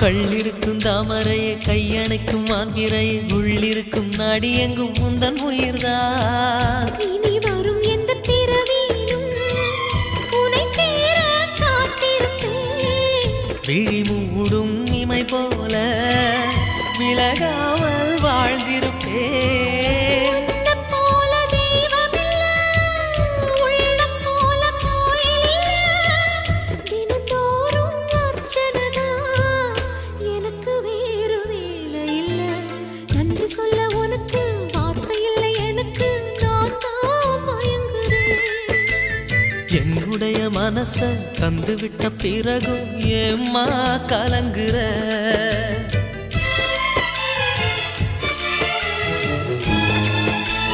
கள்ளிருக்கும் தாமரையே கையணைக்கும் மாந்திரையே உள்ளிருக்கும் நாடி எங்கும் முந்தன் உயிர்தான் இனி வரும் எந்த பிறவியிலும் உனை சேர காத்திருப்பேன் விழி மூடும் இமை போல விலகாமல் வாழ்ந்திருப்பேன் உன்னைப் போல தெய்வமில்லை, உள்ளம் போல கோயிலில்லை. தினந்தோறும் அர்ச்சனைதான், எனக்கு வேறு வேலை இல்லை. நன்றி சொல்ல உனக்கு வார்த்தை இல்லை எனக்கு, நான் தான் மயங்குறேன். என்னுடைய மனச தந்துவிட்ட பிறகும் ஏம்மா கலங்குற